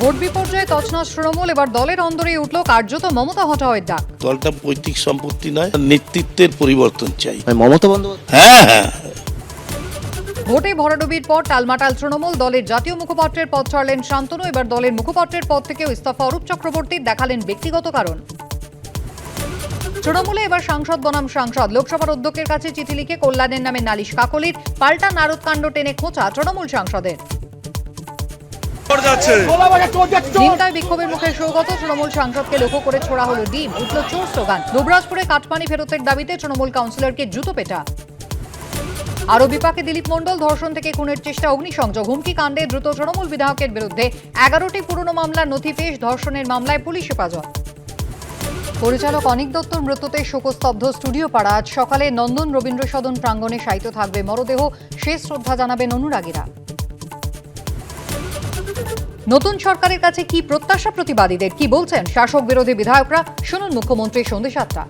Vote বিপর্যয়ে তছনছ তৃণমূল, এবার দলের অন্দরে উঠল কার্যত মমতা হটাওয়ের ডাক। দলটা পৈতৃক সম্পত্তি নয়, নেতৃত্বের পরিবর্তন চাই। মমতা বন্দ্যোপাধ্যায় হ্যাঁ, ভোটে ভরাডুবির পর টালমাটাল তৃণমূল, দলের জাতীয় মুখপাত্রের পদ ছাড়লেন শান্তনু। এবার দলের মুখপাত্রের পদ থেকেও ইস্তফা অরূপ চক্রবর্তীর, দেখালেন ব্যক্তিগত কারণ। তৃণমূলে এবার সাংসদ বনাম সাংসদ, লোকসভার অধ্যক্ষের কাছে চিঠি লিখে কল্যাণের নামে নালিশ কাকলির, পাল্টা নারদকাণ্ড টেনে খোঁচা তৃণমূল সাংসদের। ডিমটায় বিক্ষোভের মুখে সৌগত, তৃণমূল সাংসদকে লক্ষ্য করে ছোড়া হলো ডিম, উঠল চোর স্লোগান। দুবরাজপুরে কাটমানি ফেরতের দাবিতে তৃণমূল কাউন্সিলরকে জুতো পেটা। আরও বিপাকে দিলীপ মণ্ডল, ধর্ষণ থেকে খুনের চেষ্টা, অগ্নিসংযোগ, হুমকি কাণ্ডে দ্রুত তৃণমূল বিধায়কের বিরুদ্ধে 11টি পুরনো মামলার নথি পেশ, ধর্ষণের মামলায় পুলিশ হেফাজত। পরিচালক অনিক দত্তর মৃত্যুতে শোকস্তব্ধ স্টুডিও পাড়া। আজ সকালে নন্দন রবীন্দ্র সদন প্রাঙ্গণে শায়িত থাকবে মরদেহ, শেষ শ্রদ্ধা জানাবেন অনুরাগীরা। নতুন সরকারের কাছে কি প্রত্যাশা প্রতিবাদীদের, কি বলছেন শাসক বিরোধী বিধায়করা, শুনুন মুখ্যমন্ত্রীর সন্দেশাত্রা।